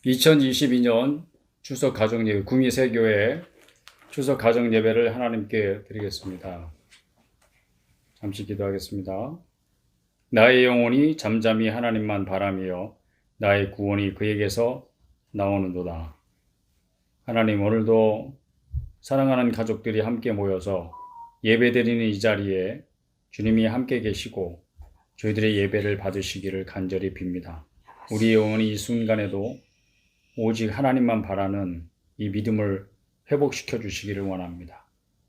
2022년 추석 가정예배 구미새교회 추석 가정예배를 하나님께 드리겠습니다. 잠시 기도하겠습니다. 나의 영혼이 잠잠히 하나님만 바라며 나의 구원이 그에게서 나오는도다. 하나님, 오늘도 사랑하는 가족들이 함께 모여서 예배드리는 이 자리에 주님이 함께 계시고 저희들의 예배를 받으시기를 간절히 빕니다. 우리 영혼이 이 순간에도 오직 하나님만 바라는 이 믿음을 회복시켜 주시기를 원합니다.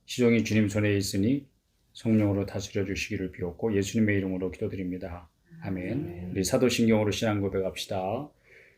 시종이 주님 손에 있으니 성령으로 다스려 주시기를 비옵고 예수님의 이름으로 기도드립니다. 아멘. 우리 사도신경으로 신앙 고백합시다.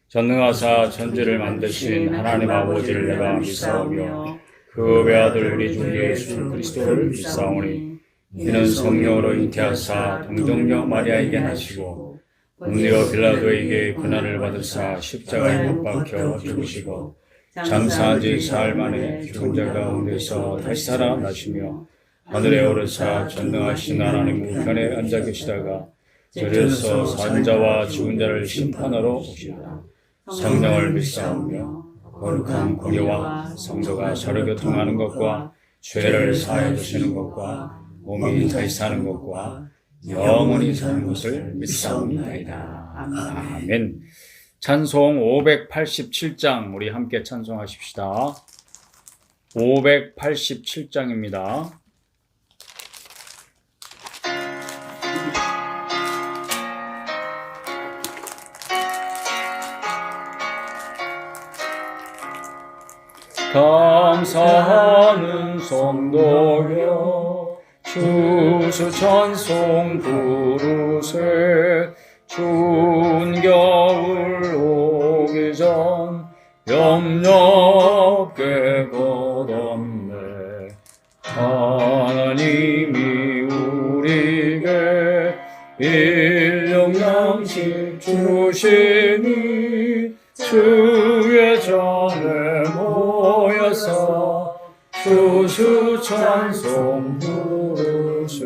전능하사 천지를 만드신 하나님 아버지를 내가 믿사오며 그 외아들 우리 주 예수 그리스도를 믿사오니 이는 성령으로 잉태하사 동정녀 마리아에게 나시고 본디오 빌라도에게 고난을 받으사 십자가에 못 박혀 죽으시고 장사한 지 사흘 만에 죽은 자 가운데서 다시 살아나시며 하늘에 오르사 전능하신 하나님 우편에 앉아 계시다가 저리에서 산자와 죽은 자를 심판하러 오시리라. 성령을 믿사오며 거룩한 공예와 성도가 서로 교통하는 것과 죄를 사하여 주시는 것과 몸이 다시 사는 것과 영원히 사는 것을 믿사옵나이다. 아멘. 찬송 587장 우리 함께 찬송하십시다. 587장입니다. 감사하는 성도여 주수 찬송 부르세. 추운 겨울 오기 전 염렵게 걷었네. 하나님이 우리에게 일용양식 주시니 주의 전에 모여서 주수 찬송 부르세.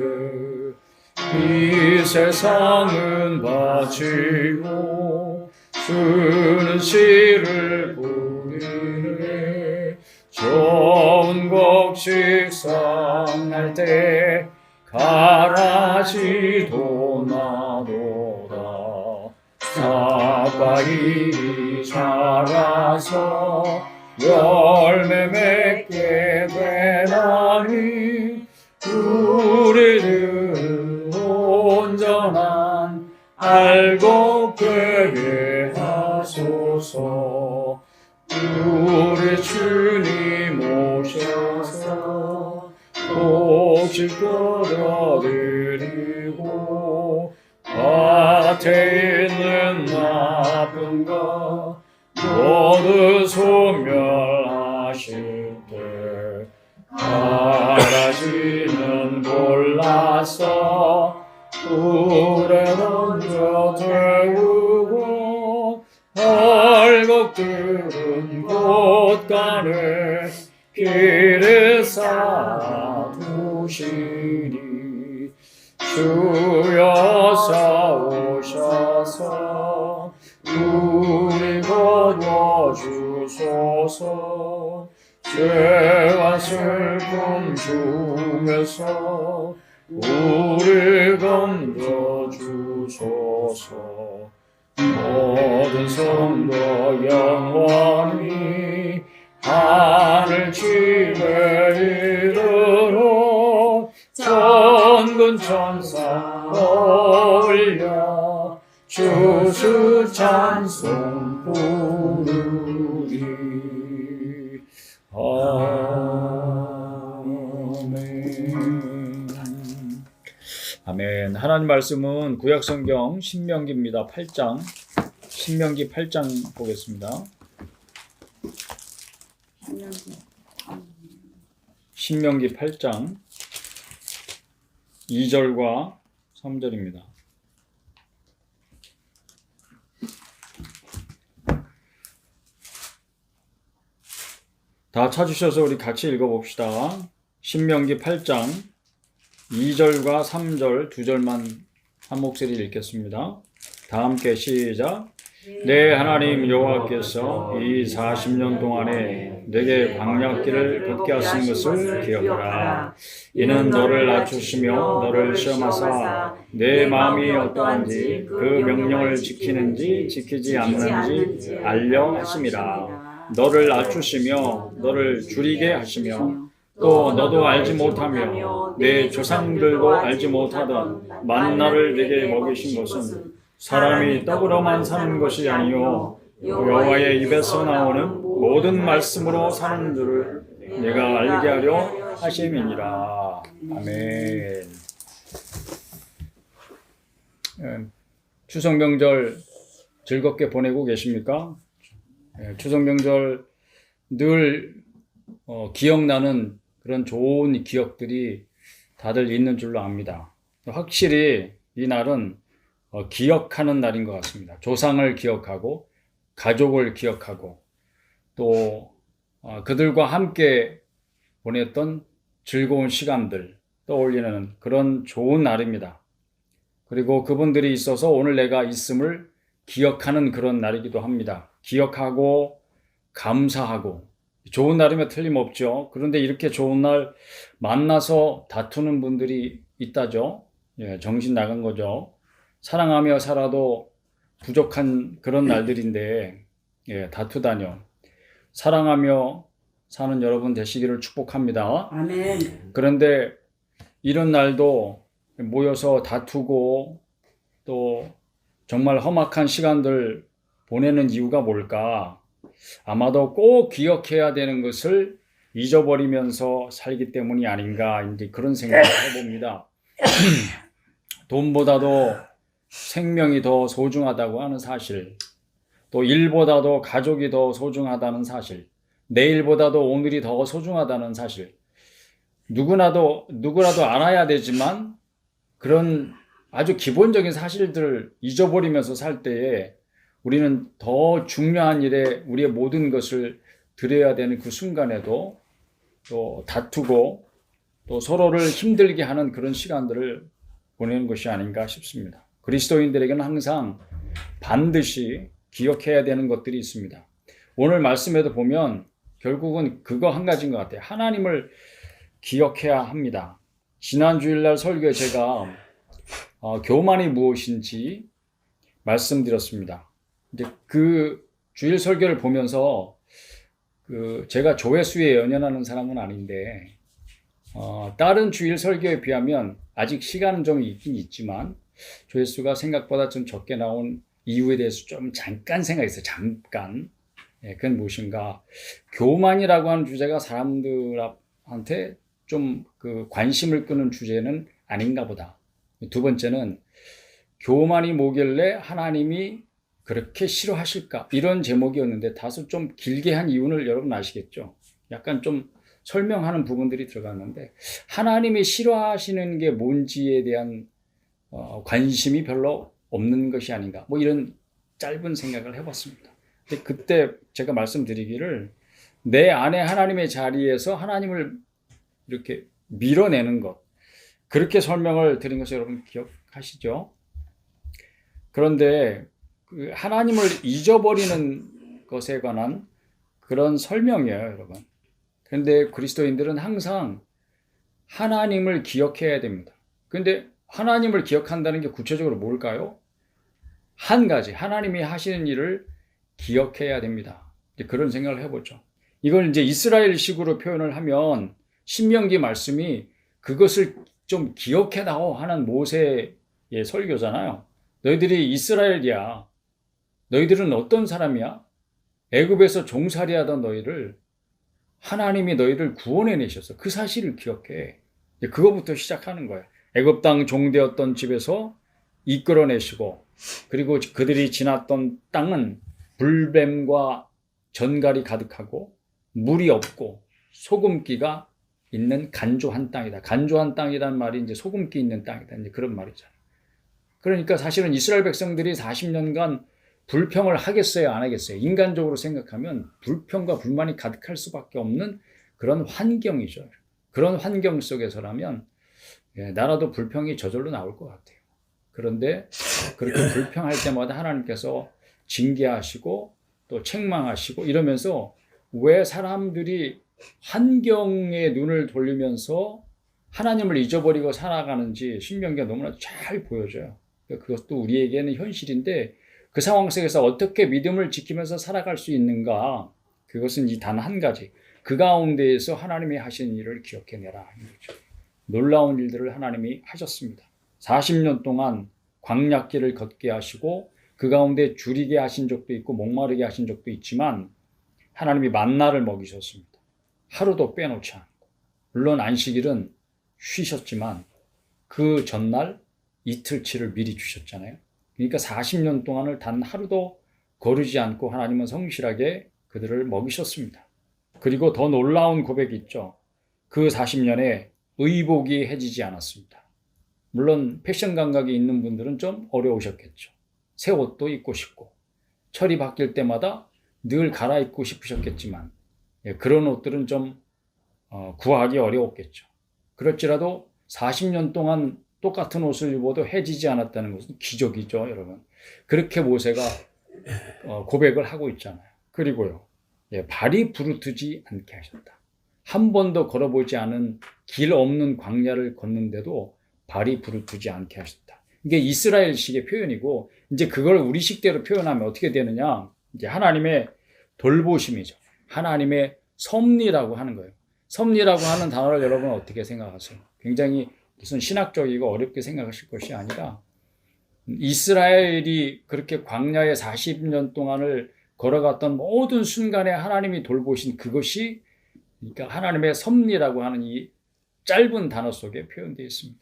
이 세상은 바치고 주는 씨를 뿌리네. 좋은 곡식 상할 때 가라지도 나도다. 사과일이 자라서 열매 맺게 되나니 우리를 온전한 알곡 되게 하소서. 우리 주님 오셔서 곡식 거둬드리고 밭에 있는 나쁜 것 모두 소멸하실 때 가라지는 골라서 불에 던져 태우고 알곡들은 곳간에 길에 쌓아두시니 주여 싸우셔서 우리 거둬주소서. 죄와 슬픔 중에서 우리 건져주소서. 모든 성도 영원히 하늘 집에 이르러 천군 천사 올려 주수 찬송 부르리. 아멘. 아멘. 하나님 말씀은 구약성경 신명기입니다. 8장. 신명기 8장 보겠습니다. 신명기 8장 2절과 3절입니다. 다 찾으셔서 우리 같이 읽어봅시다. 신명기 8장 2절과 3절 두 절만 한 목소리 읽겠습니다. 다 함께 시작. 내 하나님 여호와께서 이 40년 동안에 내게 광야길을 걷게 하신 것을 기억하라. 이는 너를 낮추시며 너를 시험하사 내 마음이 어떠한지 그 명령을 지키는지 지키지 않는지 알려 하심이라. 너를 낮추시며 너를 줄이게 하시며 또 너도 알지 못하며 내 조상들도 알지 못하던 만나를 내게 먹이신 것은 사람이 떡으로만 사는 것이 아니요 여호와의 입에서 나오는 모든 말씀으로 사는 줄을 내가 알게 하려 하심이니라. 아멘. 추석 명절 즐겁게 보내고 계십니까? 추석 명절 늘 기억나는 그런 좋은 기억들이 다들 있는 줄로 압니다. 확실히 이 날은 기억하는 날인 것 같습니다. 조상을 기억하고 가족을 기억하고 또 그들과 함께 보냈던 즐거운 시간들 떠올리는 그런 좋은 날입니다. 그리고 그분들이 있어서 오늘 내가 있음을 기억하는 그런 날이기도 합니다. 기억하고 감사하고 좋은 날이면 틀림없죠. 그런데 이렇게 좋은 날 만나서 다투는 분들이 있다죠. 정신 나간 거죠. 사랑하며 살아도 부족한 그런 날들인데 다투다뇨. 사랑하며 사는 여러분 되시기를 축복합니다. 아멘. 그런데 이런 날도 모여서 다투고 또 정말 험악한 시간들 보내는 이유가 뭘까? 아마도 꼭 기억해야 되는 것을 잊어버리면서 살기 때문이 아닌가, 이제 그런 생각을 해봅니다. 돈보다도 생명이 더 소중하다고 하는 사실, 또 일보다도 가족이 더 소중하다는 사실, 내일보다도 오늘이 더 소중하다는 사실, 누구라도 알아야 되지만 그런 아주 기본적인 사실들을 잊어버리면서 살 때에 우리는 더 중요한 일에 우리의 모든 것을 드려야 되는 그 순간에도 또 다투고 또 서로를 힘들게 하는 그런 시간들을 보내는 것이 아닌가 싶습니다. 그리스도인들에게는 항상 반드시 기억해야 되는 것들이 있습니다. 오늘 말씀에도 보면 결국은 그거 한 가지인 것 같아요. 하나님을 기억해야 합니다. 지난 주일날 설교에 제가 교만이 무엇인지 말씀드렸습니다. 이제 그 주일 설교를 보면서 제가 조회수에 연연하는 사람은 아닌데 다른 주일 설교에 비하면 아직 시간은 좀 있긴 있지만 조회수가 생각보다 좀 적게 나온 이유에 대해서 좀 잠깐 생각했어요. 잠깐. 그건 무엇인가? 교만이라고 하는 주제가 사람들한테 좀 관심을 끄는 주제는 아닌가 보다. 두 번째는 교만이 뭐길래 하나님이 그렇게 싫어하실까? 이런 제목이었는데 다소 좀 길게 한 이유를 여러분 아시겠죠? 약간 좀 설명하는 부분들이 들어갔는데 하나님이 싫어하시는 게 뭔지에 대한 관심이 별로 없는 것이 아닌가? 뭐 이런 짧은 생각을 해봤습니다. 근데 그때 제가 말씀드리기를 내 안에 하나님의 자리에서 하나님을 이렇게 밀어내는 것, 그렇게 설명을 드린 것을 여러분 기억하시죠? 그런데 하나님을 잊어버리는 것에 관한 그런 설명이에요, 여러분. 그런데 그리스도인들은 항상 하나님을 기억해야 됩니다. 그런데 하나님을 기억한다는 게 구체적으로 뭘까요? 한 가지, 하나님이 하시는 일을 기억해야 됩니다. 그런 생각을 해보죠. 이걸 이제 이스라엘식으로 표현을 하면 신명기 말씀이 그것을 좀 기억해다오 하는 모세의 설교잖아요. 너희들이 이스라엘이야. 너희들은 어떤 사람이야? 애굽에서 종살이하던 너희를 하나님이 너희를 구원해내셨어. 그 사실을 기억해. 그거부터 시작하는 거야. 애굽 땅 종되었던 집에서 이끌어내시고 그리고 그들이 지났던 땅은 불뱀과 전갈이 가득하고 물이 없고 소금기가 있는 간조한 땅이다. 간조한 땅이란 말이 이제 소금기 있는 땅이다. 이제 그런 말이잖아요. 그러니까 사실은 이스라엘 백성들이 40년간 불평을 하겠어요, 안 하겠어요? 인간적으로 생각하면 불평과 불만이 가득할 수밖에 없는 그런 환경이죠. 그런 환경 속에서라면 나라도 불평이 저절로 나올 것 같아요. 그런데 그렇게 불평할 때마다 하나님께서 징계하시고 또 책망하시고 이러면서 왜 사람들이 환경에 눈을 돌리면서 하나님을 잊어버리고 살아가는지 신명기가 너무나 잘 보여줘요. 그것도 우리에게는 현실인데 그 상황 속에서 어떻게 믿음을 지키면서 살아갈 수 있는가? 그것은 이 단 한 가지. 그 가운데에서 하나님이 하신 일을 기억해내라. 놀라운 일들을 하나님이 하셨습니다. 40년 동안 광야길을 걷게 하시고 그 가운데 줄이게 하신 적도 있고 목마르게 하신 적도 있지만 하나님이 만나를 먹이셨습니다. 하루도 빼놓지 않고. 물론 안식일은 쉬셨지만 그 전날 이틀치를 미리 주셨잖아요. 그러니까 40년 동안을 단 하루도 거르지 않고 하나님은 성실하게 그들을 먹이셨습니다. 그리고 더 놀라운 고백이 있죠. 그 40년에 의복이 해지지 않았습니다. 물론 패션 감각이 있는 분들은 좀 어려우셨겠죠. 새 옷도 입고 싶고 철이 바뀔 때마다 늘 갈아입고 싶으셨겠지만 그런 옷들은 좀 구하기 어려웠겠죠. 그렇지라도 40년 동안 똑같은 옷을 입어도 해지지 않았다는 것은 기적이죠, 여러분. 그렇게 모세가 고백을 하고 있잖아요. 그리고요, 발이 부르트지 않게 하셨다. 한 번도 걸어보지 않은 길 없는 광야를 걷는데도 발이 부르트지 않게 하셨다. 이게 이스라엘식의 표현이고, 이제 그걸 우리식대로 표현하면 어떻게 되느냐? 이제 하나님의 돌보심이죠. 하나님의 섭리라고 하는 거예요. 섭리라고 하는 단어를 여러분 어떻게 생각하세요? 굉장히 무슨 신학적이고 어렵게 생각하실 것이 아니라 이스라엘이 그렇게 광야에 40년 동안을 걸어갔던 모든 순간에 하나님이 돌보신 그것이 그러니까 하나님의 섭리라고 하는 이 짧은 단어 속에 표현되어 있습니다.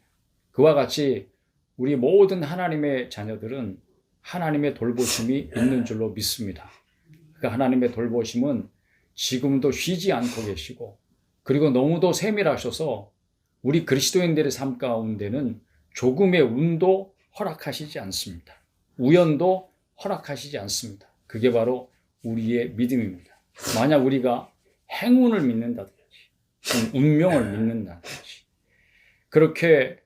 그와 같이 우리 모든 하나님의 자녀들은 하나님의 돌보심이 있는 줄로 믿습니다. 그 하나님의 돌보심은 지금도 쉬지 않고 계시고 그리고 너무도 세밀하셔서 우리 그리스도인들의 삶 가운데는 조금의 운도 허락하시지 않습니다. 우연도 허락하시지 않습니다. 그게 바로 우리의 믿음입니다. 만약 우리가 행운을 믿는다든지 운명을 믿는다든지 그렇게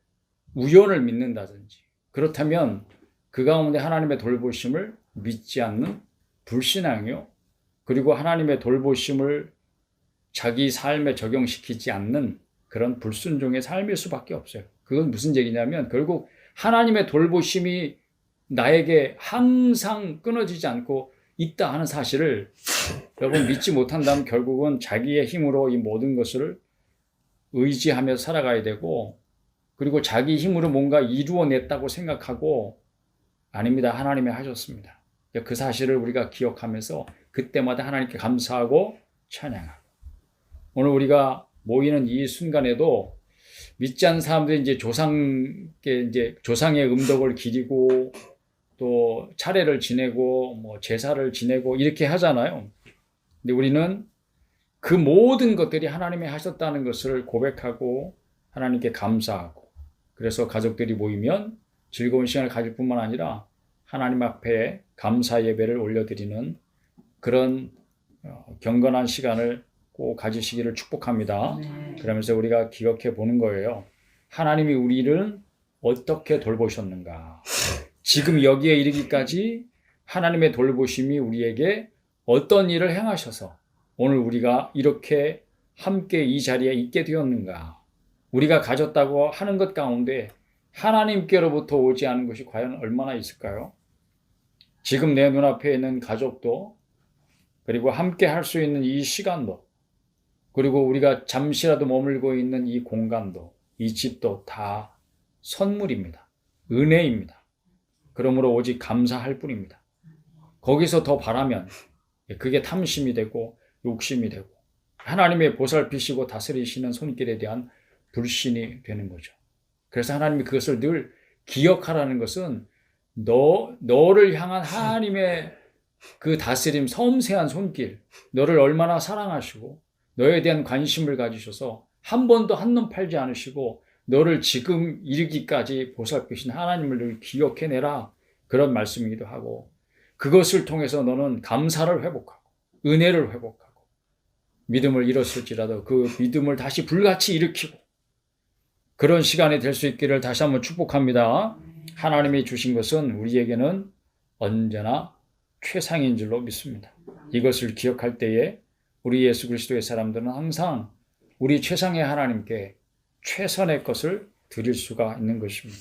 우연을 믿는다든지 그렇다면 그 가운데 하나님의 돌보심을 믿지 않는 불신앙이요. 그리고 하나님의 돌보심을 자기 삶에 적용시키지 않는 그런 불순종의 삶일 수밖에 없어요. 그건 무슨 얘기냐면 결국 하나님의 돌보심이 나에게 항상 끊어지지 않고 있다 하는 사실을 여러분 믿지 못한다면 결국은 자기의 힘으로 이 모든 것을 의지하며 살아가야 되고 그리고 자기 힘으로 뭔가 이루어냈다고 생각하고 아닙니다. 하나님이 하셨습니다. 그 사실을 우리가 기억하면서 그때마다 하나님께 감사하고 찬양하고 오늘 우리가 모이는 이 순간에도 믿지 않는 사람들이 이제 조상의 음덕을 기리고 또 차례를 지내고 뭐 제사를 지내고 이렇게 하잖아요. 근데 우리는 그 모든 것들이 하나님이 하셨다는 것을 고백하고 하나님께 감사하고 그래서 가족들이 모이면 즐거운 시간을 가질 뿐만 아니라 하나님 앞에 감사 예배를 올려드리는 그런 경건한 시간을 꼭 가지시기를 축복합니다. 그러면서 우리가 기억해 보는 거예요. 하나님이 우리를 어떻게 돌보셨는가? 지금 여기에 이르기까지 하나님의 돌보심이 우리에게 어떤 일을 행하셔서 오늘 우리가 이렇게 함께 이 자리에 있게 되었는가? 우리가 가졌다고 하는 것 가운데 하나님께로부터 오지 않은 것이 과연 얼마나 있을까요? 지금 내 눈앞에 있는 가족도 그리고 함께 할 수 있는 이 시간도 그리고 우리가 잠시라도 머물고 있는 이 공간도 이 집도 다 선물입니다. 은혜입니다. 그러므로 오직 감사할 뿐입니다. 거기서 더 바라면 그게 탐심이 되고 욕심이 되고 하나님의 보살피시고 다스리시는 손길에 대한 불신이 되는 거죠. 그래서 하나님이 그것을 늘 기억하라는 것은 너를 향한 하나님의 그 다스림, 섬세한 손길, 너를 얼마나 사랑하시고 너에 대한 관심을 가지셔서 한 번도 한눈 팔지 않으시고 너를 지금 이르기까지 보살피신 하나님을 늘 기억해내라 그런 말씀이기도 하고 그것을 통해서 너는 감사를 회복하고 은혜를 회복하고 믿음을 잃었을지라도 그 믿음을 다시 불같이 일으키고 그런 시간이 될 수 있기를 다시 한번 축복합니다. 하나님이 주신 것은 우리에게는 언제나 최상인 줄로 믿습니다. 이것을 기억할 때에 우리 예수 그리스도의 사람들은 항상 우리 최상의 하나님께 최선의 것을 드릴 수가 있는 것입니다.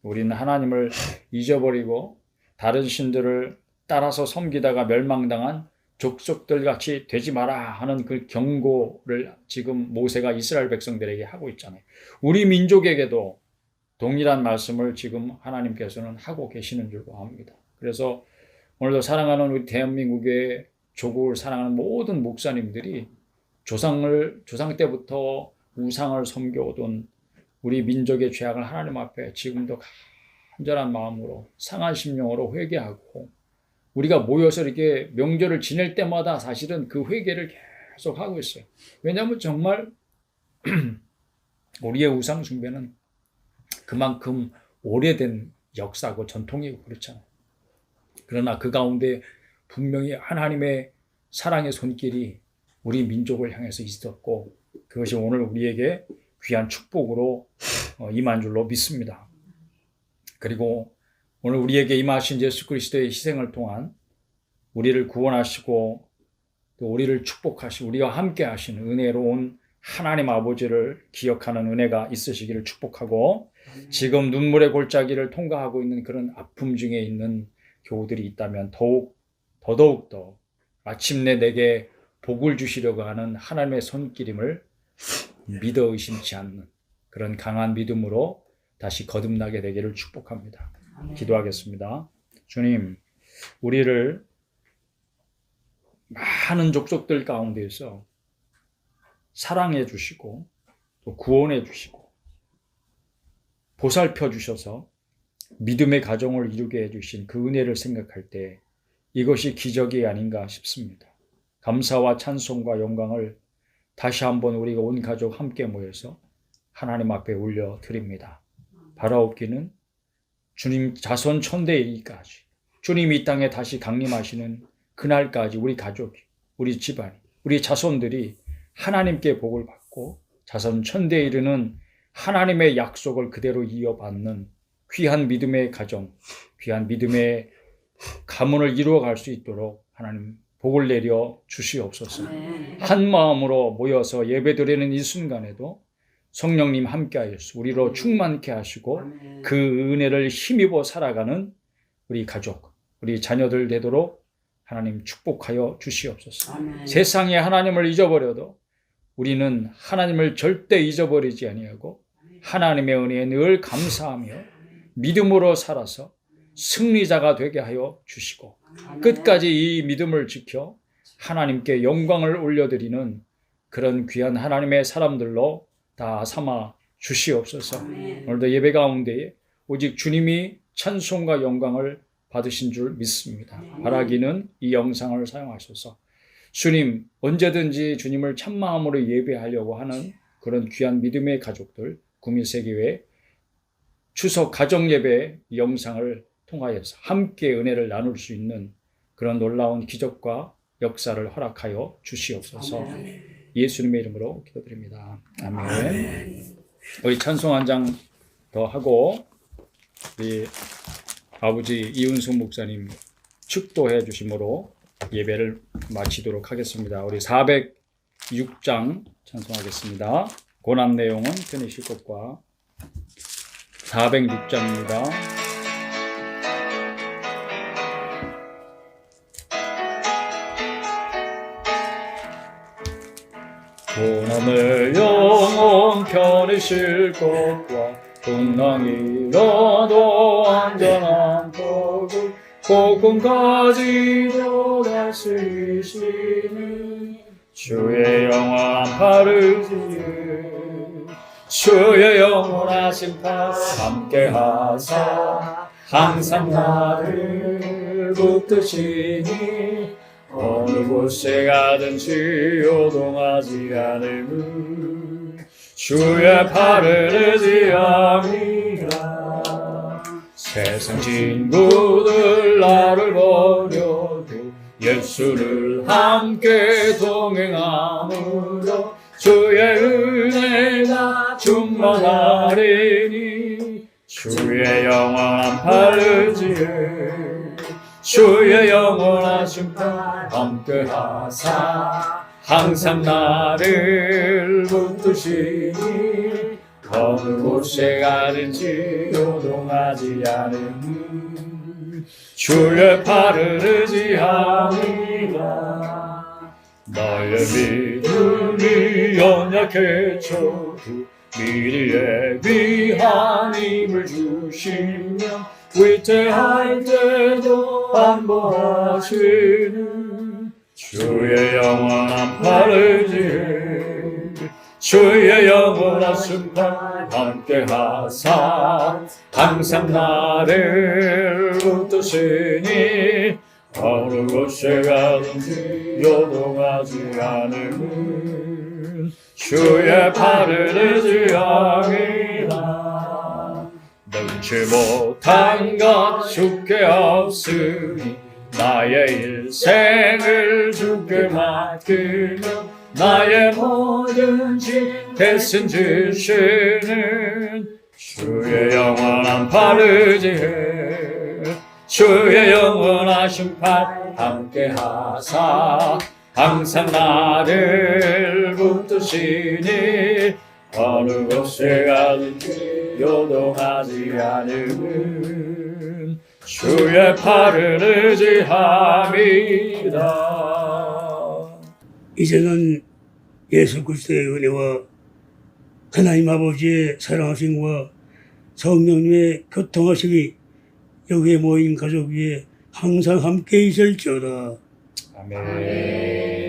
우리는 하나님을 잊어버리고 다른 신들을 따라서 섬기다가 멸망당한 족속들 같이 되지 마라 하는 그 경고를 지금 모세가 이스라엘 백성들에게 하고 있잖아요. 우리 민족에게도 동일한 말씀을 지금 하나님께서는 하고 계시는 줄로 압니다. 그래서 오늘도 사랑하는 우리 대한민국의 조국을 사랑하는 모든 목사님들이 조상 때부터 우상을 섬겨오던 우리 민족의 죄악을 하나님 앞에 지금도 간절한 마음으로 상한 심령으로 회개하고, 우리가 모여서 이렇게 명절을 지낼 때마다 사실은 그 회개를 계속 하고 있어요. 왜냐하면 정말 우리의 우상 숭배는 그만큼 오래된 역사고 전통이고 그렇잖아요. 그러나 그 가운데 분명히 하나님의 사랑의 손길이 우리 민족을 향해서 있었고, 그것이 오늘 우리에게 귀한 축복으로 임한 줄로 믿습니다. 그리고 오늘 우리에게 임하신 예수 그리스도의 희생을 통한 우리를 구원하시고 또 우리를 축복하시고 우리와 함께 하시는 은혜로운 하나님 아버지를 기억하는 은혜가 있으시기를 축복하고, 지금 눈물의 골짜기를 통과하고 있는 그런 아픔 중에 있는 교우들이 있다면 더더욱 더 마침내 내게 복을 주시려고 하는 하나님의 손길임을 믿어 의심치 않는 그런 강한 믿음으로 다시 거듭나게 되기를 축복합니다. 기도하겠습니다. 주님, 우리를 많은 족속들 가운데서 사랑해 주시고 또 구원해 주시고 보살펴 주셔서 믿음의 가정을 이루게 해주신 그 은혜를 생각할 때 이것이 기적이 아닌가 싶습니다. 감사와 찬송과 영광을 다시 한번 우리가 온 가족 함께 모여서 하나님 앞에 올려드립니다. 바라옵기는 주님 자손 천대이기까지, 주님이 이 땅에 다시 강림하시는 그날까지 우리 가족이, 우리 집안이, 우리 자손들이 하나님께 복을 받고 자손 천대에 이르는 하나님의 약속을 그대로 이어받는 귀한 믿음의 가정, 귀한 믿음의 가문을 이루어갈 수 있도록 하나님 복을 내려 주시옵소서. 한 마음으로 모여서 예배드리는 이 순간에도 성령님 함께하여서 우리로 충만케 하시고 그 은혜를 힘입어 살아가는 우리 가족, 우리 자녀들 되도록 하나님 축복하여 주시옵소서. 세상에 하나님을 잊어버려도 우리는 하나님을 절대 잊어버리지 아니하고 하나님의 은혜에 늘 감사하며 믿음으로 살아서 승리자가 되게 하여 주시고 끝까지 이 믿음을 지켜 하나님께 영광을 올려드리는 그런 귀한 하나님의 사람들로 다 삼아 주시옵소서. 오늘도 예배 가운데에 오직 주님이 찬송과 영광을 받으신 줄 믿습니다. 바라기는 이 영상을 사용하셔서 주님, 언제든지 주님을 참마음으로 예배하려고 하는 그런 귀한 믿음의 가족들, 구미세교회 추석 가정예배 영상을 통하여서 함께 은혜를 나눌 수 있는 그런 놀라운 기적과 역사를 허락하여 주시옵소서. 예수님의 이름으로 기도드립니다. 아멘. 우리 찬송 한 장 더 하고 우리 아버지 이은숙 목사님 축도해 주심으로 예배를 마치도록 하겠습니다. 우리 406장 찬송하겠습니다. 고난 내용은 테니시 것과 406장입니다. 고난을 영원 편히 쉴 것과 풍랑이라도 안전한 복을 복음까지도 다스리시는 주의 영원한 팔을 주의 영원하신 팔 함께하사 항상 나를 붙드시니 어느 곳에 가든지 요동하지 않음은 주의 팔을 의지함이라. 세상 친구들 나를 버려도 예수를 함께 동행함으로 주의 은혜가 충만하리니 주의 영원한 팔을 의지해 주의 영원하신 팔 함께 하사 항상 나를 붙드시니 어느 곳에 가든지 요동하지 않음 주의 팔을 의지함이라 나의 믿음이 연약해져도 미리 예비한 힘을 주시며 위태할 때도 안보하시는 주의 영원한 팔을 의지해 주의 영원하신 팔 함께 하사 항상 나를 붙드시니 어느 곳에 가든지 요동하지 않으면 주의 팔을 의지함이라 능치 못한 것 주께 없으니 나의 일생을 주께 맡기며 나의 모든 짐 대신 지시는 주의 영원한 팔을 의지해 주의 영원하신 팔 함께 하사 항상 나를 붙드시니 어느 곳에 가든지 요동하지 않으면 주의 팔을 의지함이다. 이제는 예수 그리스도의 은혜와 하나님 아버지의 사랑하심과 성령님의 교통하심이 여기에 모인 가족 위에 항상 함께 있을지어다. 아멘.